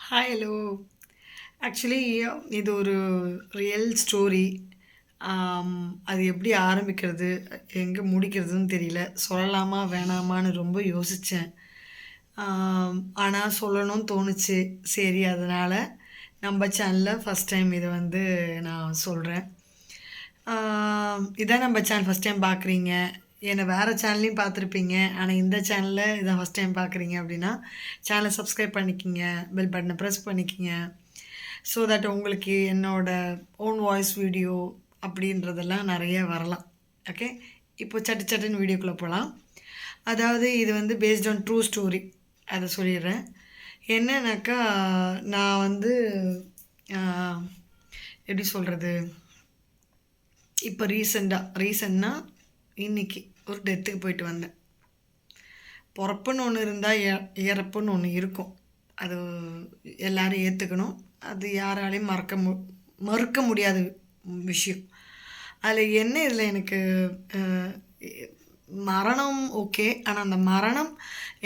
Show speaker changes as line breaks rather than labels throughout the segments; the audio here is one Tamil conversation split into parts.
Hi hello. ஆக்சுவலி இது ஒரு ரியல் ஸ்டோரி. அது எப்படி ஆரம்பிக்கிறது, எங்கே முடிக்கிறதுன்னு தெரியல. சொல்லலாமா வேணாமான்னு ரொம்ப யோசித்தேன். ஆனால் சொல்லணும்னு தோணுச்சு. சரி, அதனால் நம்ம சேனலில் ஃபஸ்ட் டைம் இதை நான் சொல்கிறேன். இதான் நம்ம சேனல் ஃபஸ்ட் டைம் பார்க்குறீங்க. என்னை வேறு சேனல்லையும் பார்த்துருப்பீங்க. ஆனால் இந்த சேனலில் இதான் ஃபஸ்ட் டைம் பார்க்குறீங்க அப்படின்னா சேனலை சப்ஸ்கிரைப் பண்ணிக்கிங்க, பெல் பட்டனை ப்ரெஸ் பண்ணிக்கிங்க. ஸோ தட் உங்களுக்கு என்னோடய ஓன் வாய்ஸ் வீடியோ அப்படின்றதெல்லாம் நிறைய வரலாம். ஓகே, இப்போ சட்டு சட்டுன்னு வீடியோக்குள்ளே போகலாம். அதாவது இது பேஸ்ட் ஆன் ட்ரூ ஸ்டோரி. அதை சொல்லிடுறேன். என்னன்னாக்கா, நான் எப்படி சொல்கிறது, இப்போ ரீசெண்டாக இன்றைக்கி ஒரு டெத்துக்கு போயிட்டு வந்தேன். பிறப்புன்னு ஒன்று இருந்தால் இறப்புன்னு ஒன்று இருக்கும். அது எல்லோரும் ஏற்றுக்கணும். அது யாராலையும் மறுக்க முடியாத விஷயம். அதில் என்ன, இதில் எனக்கு மரணம் ஓகே, ஆனால் அந்த மரணம்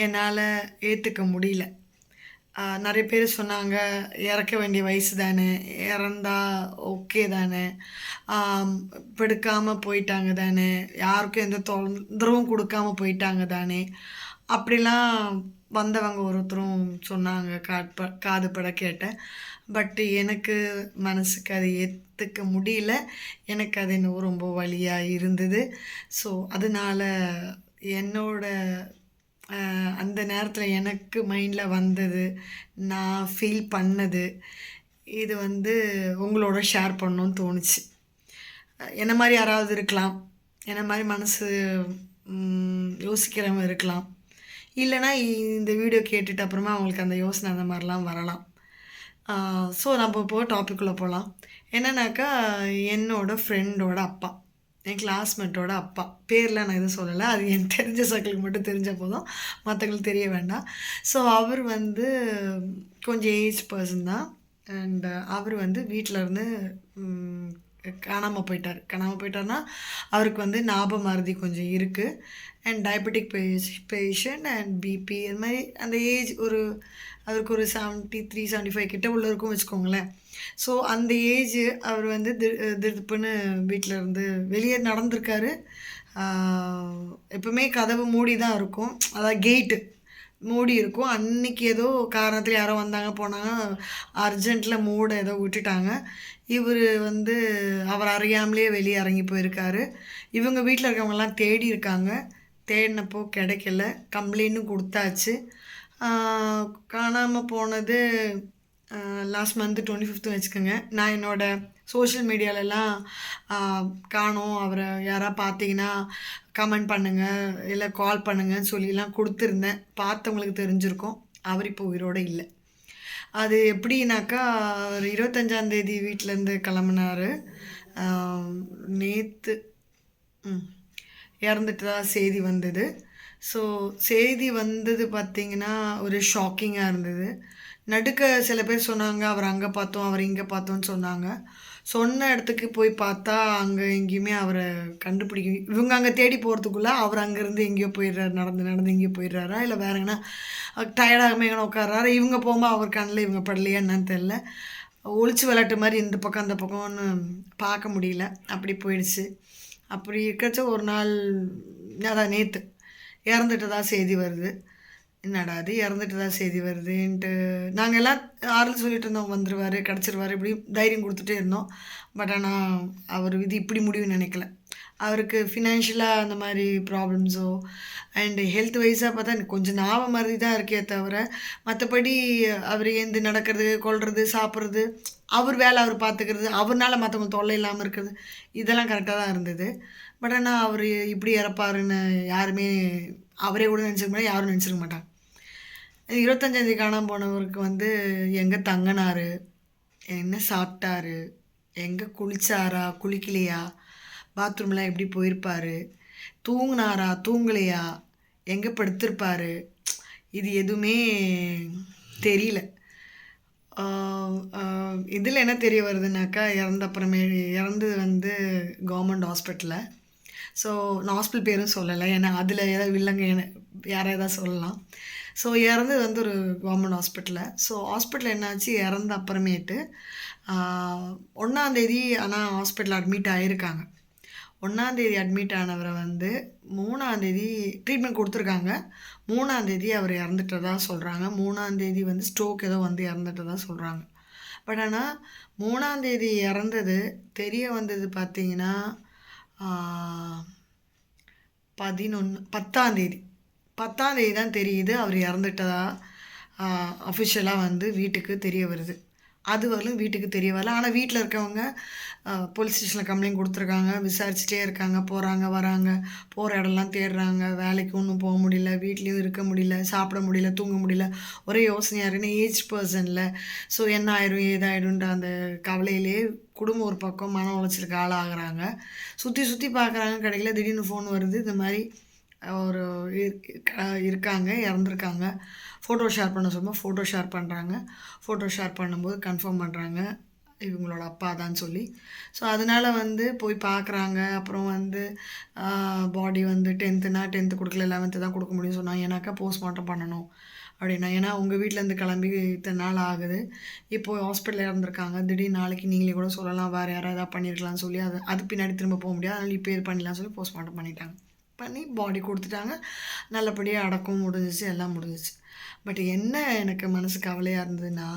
என்னால் ஏற்றுக்க முடியல. நிறைய பேர் சொன்னாங்க, இறக்க வேண்டிய வயசு தானே, இறந்தா ஓகே தானே, படுக்காமல் போயிட்டாங்க தானே, யாருக்கும் எந்த தொந்தரவும் கொடுக்காம போயிட்டாங்க தானே, அப்படிலாம் வந்தவங்க ஒருத்தரும் சொன்னாங்க. காது பட கேட்டேன். பட் எனக்கு மனசுக்கு அதை ஏற்றுக்க முடியல. எனக்கு அது இன்னும் ரொம்ப வலியாக இருந்தது. ஸோ அதனால் என்னோட அந்த நேரத்தில் எனக்கு மைண்டில் வந்தது, நான் ஃபீல் பண்ணது, இது உங்களோட ஷேர் பண்ணணும்னு தோணுச்சு. என்ன மாதிரி யாராவது இருக்கலாம், என்ன மாதிரி மனசு யோசிக்கிறவங்க இருக்கலாம். இல்லைனா இந்த வீடியோ கேட்டுட்டு அப்புறமா அவங்களுக்கு அந்த யோசனை அந்த மாதிரிலாம் வரலாம். ஸோ நம்ம இப்போ டாப்பிக்குள்ளே போகலாம். என்னன்னாக்கா, என்னோடய ஃப்ரெண்டோட அப்பா, என் கிளாஸ்மேட்டோட அப்பா, பேர்லாம் நான் எதுவும் சொல்லலை. அது எனக்கு தெரிஞ்ச சர்க்கிளுக்கு மட்டும் தெரிஞ்ச போதும், மற்றவங்களுக்கு தெரிய வேண்டாம். ஸோ அவர் கொஞ்சம் ஏஜ் பர்சன் தான். அண்ட் அவர் வீட்டிலருந்து காணாமல் போயிட்டார்னா அவருக்கு ஞாபக மறதி கொஞ்சம் இருக்குது. And diabetic patient and BP, அது மாதிரி அந்த ஏஜ் அவருக்கு ஒரு 73-75 கிட்ட உள்ள இருக்கும் வச்சுக்கோங்களேன். ஸோ அந்த ஏஜ் அவர் திடுப்புன்னு வீட்டில் இருந்து வெளியே நடந்திருக்காரு. எப்பவுமே கதவு மூடி தான் இருக்கும், அதாவது கேட்டு மூடி இருக்கும். அன்றைக்கி ஏதோ காரணத்தில் யாரோ வந்தாங்க போனாங்க, அர்ஜெண்ட்டில் மூட ஏதோ விட்டுட்டாங்க. இவர் அவர் அறியாமலே வெளியே இறங்கி போயிருக்காரு. இவங்க வீட்டில் இருக்கவங்கெல்லாம் தேடி இருக்காங்க. தேடினப்போ கிடைக்கல. கம்ப்ளைண்ட்டும் கொடுத்தாச்சு. காணாமல் போனது லாஸ்ட் மந்த்து 25 வச்சுக்கோங்க. நான் என்னோடய சோஷியல் மீடியாலெல்லாம் காணோம், அவரை யாராவது பார்த்தீங்கன்னா கமெண்ட் பண்ணுங்கள், இல்லை கால் பண்ணுங்கன்னு சொல்லிலாம் கொடுத்துருந்தேன். பார்த்தவங்களுக்கு தெரிஞ்சிருக்கும். அவர் இப்போ உயிரோடு இல்லை. அது எப்படின்னாக்கா, அவர் 25ஆந்தேதி வீட்டிலேருந்து கிளம்புனார். நேற்று இறந்துட்டு தான் செய்தி வந்தது. ஸோ செய்தி வந்தது பார்த்திங்கன்னா ஒரு ஷாக்கிங்காக இருந்தது. நடுக்க சில பேர் சொன்னாங்க, அவர் அங்கே பார்த்தோம், அவர் இங்கே பார்த்தோன்னு சொன்னாங்க. சொன்ன இடத்துக்கு போய் பார்த்தா அங்கே எங்கேயுமே அவரை கண்டுபிடிக்க, இவங்க அங்கே தேடி போகிறதுக்குள்ளே அவர் அங்கேருந்து எங்கேயோ போயிடுறாரு, நடந்து எங்கேயோ போயிடுறாரா, இல்லை வேறு எங்கன்னா டயர்டாகாமல் எங்கே உட்காராரா, இவங்க போகும்போது அவர் கண்ணில் இவங்க படலையா என்னன்னு தெரில. ஒளிச்சு விளையாட்டு மாதிரி இந்த பக்கம் அந்த பக்கம்னு பார்க்க முடியல, அப்படி போயிடுச்சு. அப்படி இருக்கச்ச ஒரு நாள், அதான் நேற்று இறந்துட்டு தான் செய்தி வருது. என்னடா அது, இறந்துட்டு தான் செய்தி வருதுன்ட்டு நாங்கள் எல்லாம் ஆறுதல் சொல்லிட்டு இருந்தோம், வந்துடுவார், கிடச்சிருவார், இப்படி தைரியம் கொடுத்துட்டே இருந்தோம். பட் ஆனால் அவர் இது இப்படி முடிவுன்னு நினைக்கல. அவருக்கு ஃபினான்ஷியலாக அந்த மாதிரி ப்ராப்ளம்ஸோ அண்டு ஹெல்த் வைஸாக பார்த்தா எனக்கு கொஞ்சம் ஞாபகம் மாதிரி தான் இருக்கே தவிர, மற்றபடி அவர் ஏந்து நடக்கிறது, கொள்வது, சாப்பிட்றது, அவர் வேலை அவர் பார்த்துக்கிறது, அவர்னால மற்றவங்க தொல்லை இல்லாமல் இருக்கிறது, இதெல்லாம் கரெக்டாக தான் இருந்தது. பட் ஆனால் அவர் இப்படி இறப்பாருன்னு யாருமே, அவரே கூட நினச்சிக்க மாட்டாங்க, யாரும் நினச்சிருக்க மாட்டாங்க. 25ஆந்தேதி காணாமல் போனவருக்கு எங்கே தங்கினார், என்ன சாப்பிட்டாரு, எங்கே குளிச்சாரா குளிக்கலையா, பாத்ரூம்லாம் எப்படி போயிருப்பார், தூங்கினாரா தூங்கலையா, எங்கே படுத்திருப்பார், இது எதுவுமே தெரியல. இதில் என்ன தெரிய வருதுனாக்கா, இறந்து கவர்மெண்ட் ஹாஸ்பிட்டலில். ஸோ நான் ஹாஸ்பிட்டல் பேரும் சொல்லலை, ஏன்னா அதில் ஏதாவது வில்லங்க யாரை ஏதாவது சொல்லலாம். ஸோ இறந்தது வந்து ஒரு கவர்மெண்ட் ஹாஸ்பிட்டலில். ஸோ ஹாஸ்பிட்டலில் என்னாச்சு, இறந்த அப்புறமேட்டு 1ஆந்தேதி ஆனால் ஹாஸ்பிட்டலில் அட்மிட் ஆகியிருக்காங்க. 1ஆந்தேதி அட்மிட் ஆனவரை வந்து 3ஆந்தேதி ட்ரீட்மெண்ட் கொடுத்துருக்காங்க. 3ஆந்தேதி அவர் இறந்துட்டதா சொல்கிறாங்க. 3ஆந்தேதி வந்து ஸ்ட்ரோக் ஏதோ வந்து இறந்துட்டதா சொல்கிறாங்க. பட் ஆனால் 3ஆந்தேதி இறந்தது தெரிய வந்தது பார்த்தீங்கன்னா 10ஆந்தேதி தான் தெரியுது அவர் இறந்துட்டதா அஃபிஷியலாக வந்து வீட்டுக்கு தெரிய வருது. அது வரலும் வீட்டுக்கு தெரிய வரல. ஆனால் வீட்டில் இருக்கவங்க போலீஸ் ஸ்டேஷனில் கம்ப்ளைண்ட் கொடுத்துருக்காங்க, விசாரிச்சுட்டே இருக்காங்க, போகிறாங்க வராங்க, போகிற இடம்லாம் தேடுறாங்க, வேலைக்கு ஒன்றும் போக முடியல, வீட்லேயும் இருக்க முடியல, சாப்பிட முடியல, தூங்க முடியல, ஒரே யோசனையாக இருக்குன்னு ஏஜ் பர்சனில். ஸோ என்ன ஆயிடும் ஏதாயிடும்ன்ற அந்த கவலையிலே குடும்பம் ஒரு பக்கம் மன உளைச்சலுக்கு ஆளாகிறாங்க. சுற்றி பார்க்குறாங்க, கிடைக்கல. திடீர்னு ஃபோன் வருது, இந்த மாதிரி ஒரு இருக்காங்க, இறந்துருக்காங்க. ஃபோட்டோ ஷேர் பண்ண சொல்லும்போது ஃபோட்டோ ஷேர் பண்ணுறாங்க. ஃபோட்டோ ஷேர் பண்ணும்போது கன்ஃபார்ம் பண்ணுறாங்க இவங்களோட அப்பா தான் சொல்லி. ஸோ அதனால் வந்து போய் பார்க்குறாங்க. அப்புறம் வந்து பாடி வந்து 10th கொடுக்கல, 11th தான் கொடுக்க முடியும்னு சொன்னாங்க. ஏன்னாக்கா போஸ்ட்மார்ட்டம் பண்ணணும் அப்படின்னா. ஏன்னா உங்கள் வீட்டிலேருந்து கிளம்பி இத்தனை நாள் ஆகுது, இப்போது ஹாஸ்பிட்டலில் இறந்துருக்காங்க, திடீர்னு நாளைக்கு நீங்களே கூட சொல்லலாம் வேறு யாராவது எதாவது பண்ணியிருக்கலாம்னு சொல்லி அது பின்னாடி திரும்ப போக முடியாது, அதனால் இப்போ இது பண்ணலாம்னு சொல்லி போஸ்ட்மார்ட்டம் பண்ணிட்டாங்க. பண்ணி பாடி கொடுத்துட்டாங்க. நல்லபடியாக அடக்கம் முடிஞ்சிச்சு, எல்லாம் முடிஞ்சிச்சு. பட் என்ன எனக்கு மனசு கவலையாக இருந்ததுன்னா,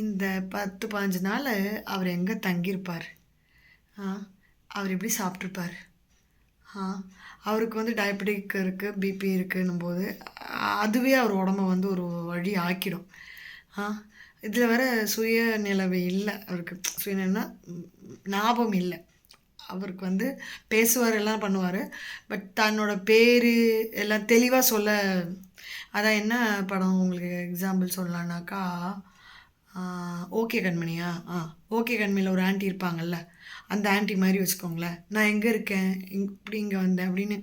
இந்த 10-15 நாள் அவர் எங்கே தங்கியிருப்பார்? அவர் எப்படி சாப்பிட்ருப்பார்? அவருக்கு வந்து டயபெட்டிக் இருக்குது, பிபி இருக்குன்னும் போது அதுவே அவர் உடம்ப வந்து ஒரு வழி ஆக்கிடும். இதில் வேற சுயநிலவு இல்லை அவருக்கு. சுயநிலைனா ஞாபகம் இல்லை. அவருக்கு வந்து பேசுவார், எல்லாம் பண்ணுவார். பட் தன்னோட பேர் எல்லாம் தெளிவாக சொல்ல. அதான் என்ன படம் உங்களுக்கு எக்ஸாம்பிள் சொல்லலான்னாக்கா, ஓகே கண்மணியா? ஓகே கண்மணியில் ஒரு ஆண்டி இருப்பாங்கல்ல, அந்த ஆண்டி மாதிரி வச்சுக்கோங்களேன். நான் எங்கே இருக்கேன், இப்படி இங்கே வந்தேன் அப்படின்னு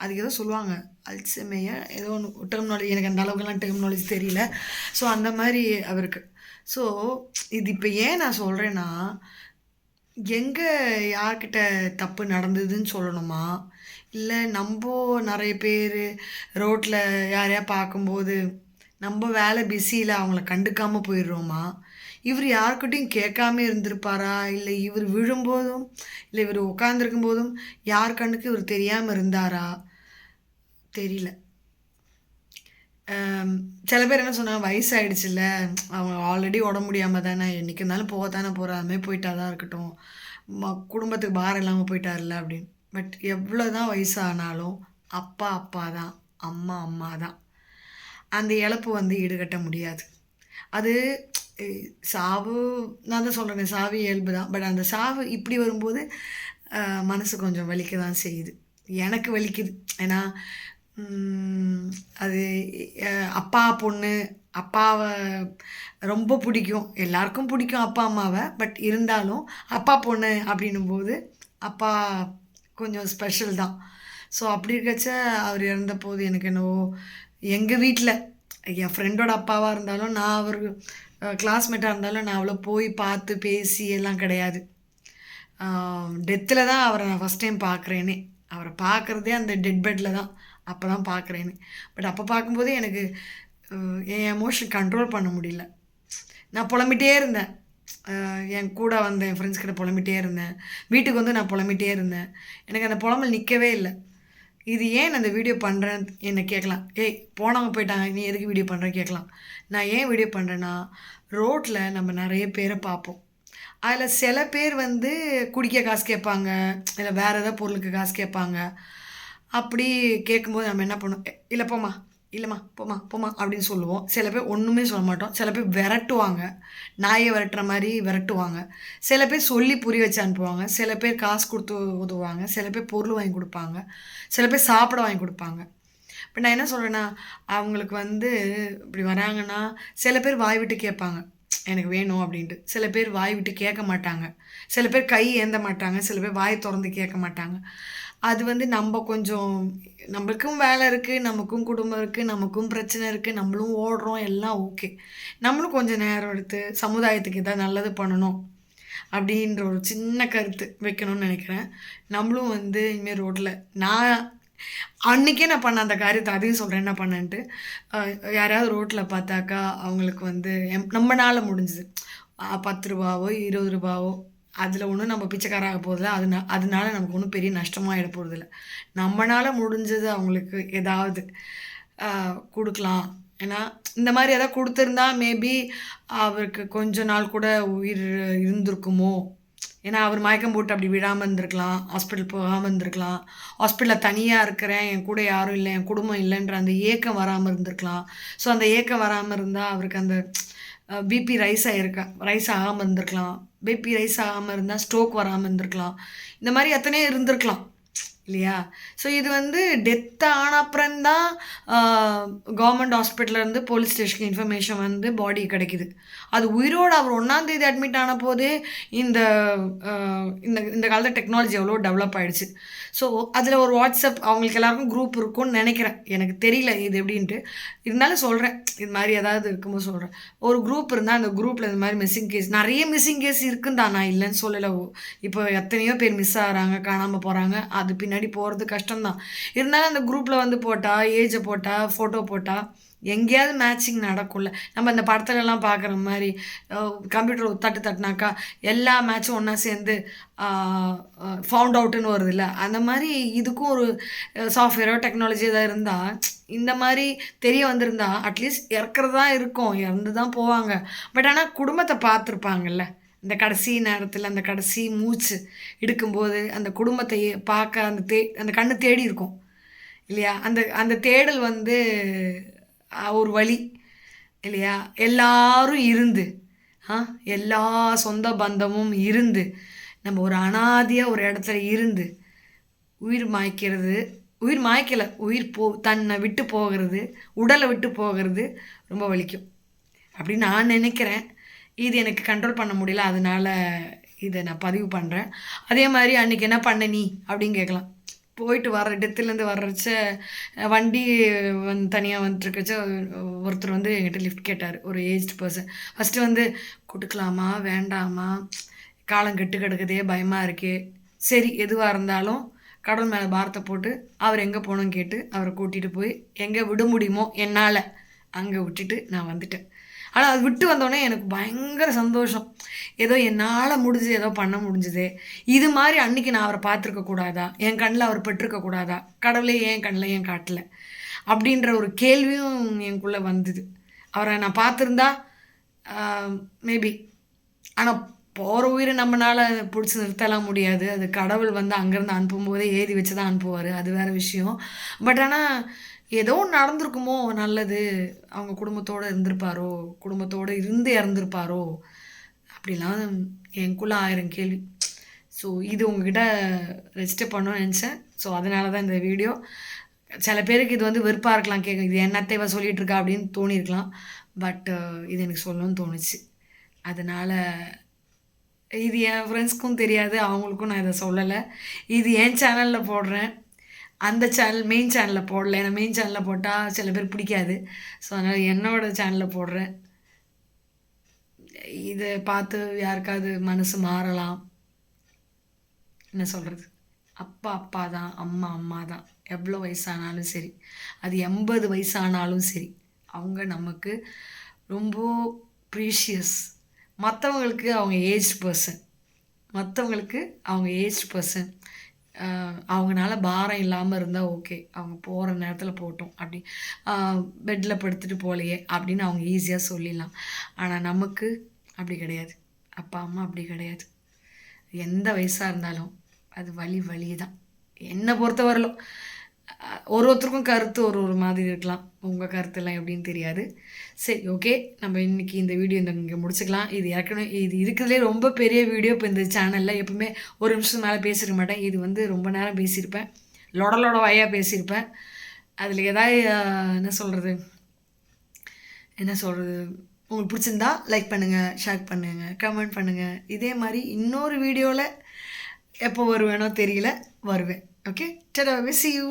அதுக்கு ஏதோ சொல்லுவாங்க, அல்சைமர் ஏதோ ஒன்று டெர்மினாலஜி, எனக்கு அந்த அளவுக்குலாம் டெர்மினாலஜி தெரியல. ஸோ அந்த மாதிரி அவருக்கு. ஸோ இது இப்போ ஏன் நான் சொல்கிறேன்னா, எங்கே யார்கிட்ட தப்பு நடந்ததுன்னு சொல்லணுமா, இல்லை நம்ம நிறைய பேர் ரோட்டில் யாரையா பார்க்கும்போது நம்ம வேலை பிஸியில் அவங்கள கண்டுக்காமல் போயிடுறோமா, இவர் யார்கிட்டையும் கேட்காம இருந்திருப்பாரா, இல்லை இவர் விழும்போதும் இல்லை இவர் உட்காந்துருக்கும் போதும் யார் கண்ணுக்கு இவர் தெரியாமல் இருந்தாரா தெரியல. சில பேர் என்ன சொன்னாங்க, வயசாகிடுச்சுல்ல, அவங்க ஆல்ரெடி உடம்பு முடியாமல் தானே, என்றைக்கு இருந்தாலும் போக தானே போகிறாமே, போயிட்டா தான் இருக்கட்டும், குடும்பத்துக்கு பாரம் இல்லாமல் போயிட்டார்ல அப்படின்னு. பட் எவ்வளோ தான் வயசானாலும் அப்பா தான், அம்மா தான். அந்த இழப்பு வந்து ஈடுகட்ட முடியாது. அது சாவு, நான் தான் சொல்கிறேன், சாவு இயல்பு தான். பட் அந்த சாவு இப்படி வரும்போது மனசு கொஞ்சம் வலிக்க தான் செய்யுது. எனக்கு வலிக்குது. ஏன்னா அது அப்பா பொண்ணு, அப்பாவை ரொம்ப பிடிக்கும், எல்லாருக்கும் பிடிக்கும் அப்பா அம்மாவை. பட் இருந்தாலும் அப்பா பொண்ணு அப்படின்னும்போது அப்பா கொஞ்சம் ஸ்பெஷல் தான். ஸோ அப்படி இருக்கச்ச அவர் இறந்த போது எனக்கு என்னவோ, எங்கள் வீட்டில் என் ஃப்ரெண்டோட அப்பாவாக இருந்தாலும், நான் அவர் கிளாஸ்மேட்டாக இருந்தாலும், நான் அவ்வளோ போய் பார்த்து பேசி எல்லாம் கிடையாது. டெத்தில் தான் அவரை நான் ஃபஸ்ட் டைம் பார்க்குறேனே. அவரை பார்க்குறதே அந்த டெட் பெட்டில் தான், அப்போ தான் பார்க்குறேன்னு. பட் அப்போ பார்க்கும்போதே எனக்கு என் எமோஷன் கண்ட்ரோல் பண்ண முடியல. நான் புலம்பிகிட்டே இருந்தேன். என் கூட வந்த என் ஃப்ரெண்ட்ஸ் கிட்ட புலம்பிகிட்டே இருந்தேன். வீட்டுக்கு வந்து நான் புலம்பிகிட்டே இருந்தேன். எனக்கு அந்த புலம்பல் நிற்கவே இல்லை. இது ஏன் நான் இந்த வீடியோ பண்ணுறேன்னு என்னை கேட்கலாம். ஏய் போனவங்க போயிட்டாங்க, நீ எதுக்கு வீடியோ பண்ணுறேன்னு கேட்கலாம். நான் ஏன் வீடியோ பண்ணுறேன்னா, ரோட்டில் நம்ம நிறைய பேரை பார்ப்போம். அதில் சில பேர் வந்து குடிக்க காசு கேட்பாங்க, இல்லை வேறு ஏதாவது பொருளுக்கு காசு கேட்பாங்க. அப்படி கேட்கும்போது நம்ம என்ன பண்ணுவோம், இல்லை போம்மா, இல்லைம்மா போம்மா அப்படின்னு சொல்லுவோம். சில பேர் ஒன்றுமே சொல்ல மாட்டோம். சில பேர் விரட்டுவாங்க, நாயை விரட்டுற மாதிரி விரட்டுவாங்க. சில பேர் சொல்லி புரிய வச்சு அனுப்புவாங்க. சில பேர் காசு கொடுத்து உதவுவாங்க. சில பேர் பொருள் வாங்கி கொடுப்பாங்க. சில பேர் சாப்பிட வாங்கி கொடுப்பாங்க. இப்போ நான் என்ன சொல்கிறேன்னா, அவங்களுக்கு வந்து இப்படி வராங்கன்னா, சில பேர் வாய் விட்டு கேட்பாங்க எனக்கு வேணும் அப்படின்ட்டு. சில பேர் வாய் விட்டு கேட்க மாட்டாங்க. சில பேர் கை ஏந்த மாட்டாங்க. சில பேர் வாய் திறந்து கேட்க மாட்டாங்க. அது வந்து நம்ம கொஞ்சம், நம்மளுக்கும் வேலை இருக்குது, நமக்கும் குடும்பம் இருக்குது, நமக்கும் பிரச்சனை இருக்குது, நம்மளும் ஓடுறோம், எல்லாம் ஓகே. நம்மளும் கொஞ்சம் நேரம் எடுத்து சமுதாயத்துக்கு எதாவது நல்லது பண்ணணும் அப்படின்ற ஒரு சின்ன கருத்து வைக்கணும்னு நினைக்கிறேன். நம்மளும் வந்து இனிமேல் ரோட்டில், நான் அன்றைக்கே நான் பண்ண அந்த காரியத்தை அதையும் சொல்கிறேன் என்ன பண்ணேன்ட்டு. யாரையாவது ரோட்டில் பார்த்தாக்கா அவங்களுக்கு வந்து நம்மனால முடிஞ்சுது. 10 ரூபாவோ 20 ரூபாவோ அதில் ஒன்றும் நம்ம பிச்சைக்கார ஆக போதில்ல. அதனால நமக்கு ஒன்றும் பெரிய நஷ்டமாகிட போகிறதில்ல. நம்மனால முடிஞ்சது அவங்களுக்கு ஏதாவது கொடுக்கலாம். ஏன்னா இந்த மாதிரி எதாவது கொடுத்துருந்தா மேபி அவருக்கு கொஞ்ச நாள் கூட உயிர் இருந்திருக்குமோ. ஏன்னா அவர் மயக்கம் போட்டு அப்படி விழாமல் இருந்திருக்கலாம், ஹாஸ்பிட்டல் போகாமல் இருந்திருக்கலாம், ஹாஸ்பிட்டலில் தனியாக இருக்கிறேன், என் கூட யாரும் இல்லை, என் குடும்பம் இல்லைன்ற அந்த ஏக்கம் வராமல் இருந்திருக்கலாம். ஸோ அந்த ஏக்கம் வராமல் இருந்தால் அவருக்கு அந்த பிபி ரைஸ் ஆகாமல் இருந்திருக்கலாம். பிபி ரைஸ் ஆகாமல் இருந்தால் ஸ்ட்ரோக் வராமல் இருந்திருக்கலாம். இந்த மாதிரி எத்தனையோ இருந்திருக்கலாம் இல்லையா? ஸோ இது வந்து டெத் ஆன அப்புறம்தான் கவர்மெண்ட் ஹாஸ்பிட்டல்லேருந்து போலீஸ் ஸ்டேஷனுக்கு இன்ஃபர்மேஷன் வந்து பாடி கிடைக்குது. அது உயிரோடு அவர் 1ஆம் தேதி அட்மிட் ஆன போதே இந்த இந்த இந்த காலத்தில் டெக்னாலஜி எவ்வளோ டெவலப் ஆகிடுச்சு. ஸோ அதில் ஒரு வாட்ஸ்அப் அவங்களுக்கு எல்லாருக்கும் குரூப் இருக்கும்னு நினைக்கிறேன். எனக்கு தெரியல இது எப்படின்ட்டு. இருந்தாலும் சொல்கிறேன், இது மாதிரி ஏதாவது இருக்கும்போது சொல்கிறேன். ஒரு குரூப் இருந்தால் அந்த குரூப்பில் இந்த மாதிரி மிஸ்ஸிங் கேஸ் நிறைய மிஸ்ஸிங் கேஸ் இருக்குன்னு தான், நான் இல்லைன்னு சொல்லலை. இப்போ எத்தனையோ பேர் மிஸ் ஆகிறாங்க, காணாமல் போகிறாங்க. அது பின்னாடி போகிறது கஷ்டம்தான். இருந்தாலும் அந்த குரூப்பில் வந்து போட்டால், ஏஜை போட்டால், ஃபோட்டோ போட்டால் எங்கேயாவது மேட்சிங் நடக்கும்ல. நம்ம இந்த படத்துலலாம் பார்க்குற மாதிரி கம்ப்யூட்டர் தட்டுனாக்கா எல்லா மேட்சும் ஒன்றா சேர்ந்து ஃபவுண்ட் அவுட்டுன்னு வருது இல்லை? அந்த மாதிரி இதுக்கும் ஒரு சாஃப்ட்வேரோ டெக்னாலஜி எதாவது இருந்தால், இந்த மாதிரி தெரிய வந்திருந்தா அட்லீஸ்ட் இறக்குறதா இருக்கும், இறந்து தான் போவாங்க. பட் ஆனால் குடும்பத்தை பார்த்துருப்பாங்கல்ல. இந்த கடைசி நேரத்தில் அந்த கடைசி மூச்சு எடுக்கும்போது அந்த குடும்பத்தை பார்க்க அந்த கண்ணு தேடி இருக்கும் இல்லையா? அந்த தேடல் வந்து ஒரு வழி இல்லையா? எல்லாரும் இருந்து எல்லா சொந்த பந்தமும் இருந்து நம்ம ஒரு அனாதியாக ஒரு இடத்துல இருந்து உயிர் மாய்க்கலை, தன்னை விட்டு போகிறது, உடலை விட்டு போகிறது ரொம்ப வலிக்கும் அப்படின்னு நான் நினைக்கிறேன். இது எனக்கு கண்ட்ரோல் பண்ண முடியல, அதனால் இதை நான் பதிவு பண்ணுறேன். அதே மாதிரி அன்றைக்கி என்ன பண்ண நீ அப்படின்னு கேட்கலாம். போயிட்டு வர டெத்துலேருந்து வர்றச்ச வண்டி தனியாக வந்துட்டுருக்கச்ச ஒருத்தர் வந்து என்கிட்ட லிஃப்ட் கேட்டார், ஒரு ஏஜ்டு பர்சன். ஃபஸ்ட்டு வந்து கொடுக்கலாமா வேண்டாமா, காலம் கெட்டு கிடக்குதே, பயமாக இருக்கே. சரி, எதுவாக இருந்தாலும் கடவுள் மேலே பாரத்தை போட்டு அவர் எங்கே போகணும்னு கேட்டு அவரை கூட்டிகிட்டு போய் எங்கே விட முடியுமோ என்னால் அங்கே விட்டுட்டு நான் வந்துட்டேன். ஆனால் அது விட்டு வந்தோடனே எனக்கு பயங்கர சந்தோஷம். ஏதோ என்னால் முடிஞ்சது, ஏதோ பண்ண முடிஞ்சுது. இது மாதிரி அன்றைக்கி நான் அவரை பார்த்துருக்கக்கூடாதா, என் கண்ணில் அவர் பெற்றிருக்கக்கூடாதா, கடவுளே ஏன் கண்ணில் ஏன் காட்டல அப்படின்ற ஒரு கேள்வியும் எனக்குள்ளே வந்தது. அவரை நான் பார்த்துருந்தா மேபி. ஆனால் போகிற உயிரை நம்மளால் பிடிச்சி நிறுத்தலாம் முடியாது. அது கடவுள் வந்து அங்கேருந்து அனுப்பும்போதே ஏறி வச்சு தான் அனுப்புவார், அது வேறு விஷயம். பட் ஆனால் ஏதோ நடந்திருக்குமோ நல்லது, அவங்க குடும்பத்தோடு இருந்திருப்பாரோ, குடும்பத்தோடு இருந்து இறந்துருப்பாரோ, அப்படிலாம் எனக்குள்ளே 1000 கேள்வி. ஸோ இது உங்ககிட்ட ரெஜிஸ்டர் பண்ணணும்னு நினச்சேன். ஸோ அதனால தான் இந்த வீடியோ. சில பேருக்கு இது வந்து வெறுப்பாக இருக்கலாம், கேட்க இது என்னத்தை இவ சொல்லிகிட்டு இருக்கா அப்படின்னு தோணியிருக்கலாம். பட் இது எனக்கு சொல்லணும்னு தோணுச்சு. அதனால் இது என் ஃப்ரெண்ட்ஸ்க்கும் தெரியாது, அவங்களுக்கும் நான் இதை சொல்லலை. இது என் சேனலில் போடுறேன், அந்த மெயின் சேனலில் போடல. ஏன்னா மெயின் சேனலில் போட்டால் சில பேர் பிடிக்காது. ஸோ அதனால் என்னோடய சேனலில் போடுறேன். இதை பார்த்து யாருக்காவது மனசு மாறலாம். என்ன சொல்கிறது, அப்பா தான், அம்மா தான். எவ்வளோ வயசானாலும் சரி, அது 80 வயசானாலும் சரி, அவங்க நமக்கு ரொம்ப ப்ரீஷியஸ். மற்றவங்களுக்கு அவங்க ஏஜ்டு பர்சன், அவங்களால பாரம் இல்லாமல் இருந்தால் ஓகே, அவங்க போகிற நேரத்தில் போட்டோம், அப்படி பெட்டில் படுத்துட்டு போகலையே அப்படின்னு அவங்க ஈஸியாக சொல்லிடலாம். ஆனால் நமக்கு அப்படி கிடையாது, அப்பா அம்மா அப்படி கிடையாது. எந்த வயசாக இருந்தாலும் அது வலி தான். என்னை பொறுத்தவரையிலும் ஒருத்தருக்கும் கருத்து ஒரு மாதிரி இருக்கலாம். உங்கள் கருத்துலாம் எப்படின்னு தெரியாது. சரி, ஓகே, நம்ம இன்றைக்கி இந்த வீடியோ இங்கே முடிச்சுக்கலாம். இது இருக்கிறதுலே ரொம்ப பெரிய வீடியோ. இப்போ இந்த சேனலில் எப்பவுமே 1 நிமிஷம் மேலே பேசிருக்க மாட்டேன். இது வந்து ரொம்ப நேரம் பேசியிருப்பேன், லொட வாயாக பேசியிருப்பேன். அதில் ஏதாவது என்ன சொல்கிறது உங்களுக்கு பிடிச்சிருந்தா லைக் பண்ணுங்கள், ஷேர் பண்ணுங்கள், கமெண்ட் பண்ணுங்கள். இதே மாதிரி இன்னொரு வீடியோவில் எப்போ வருவேனோ தெரியல, வருவேன். Okay, Tata, see you.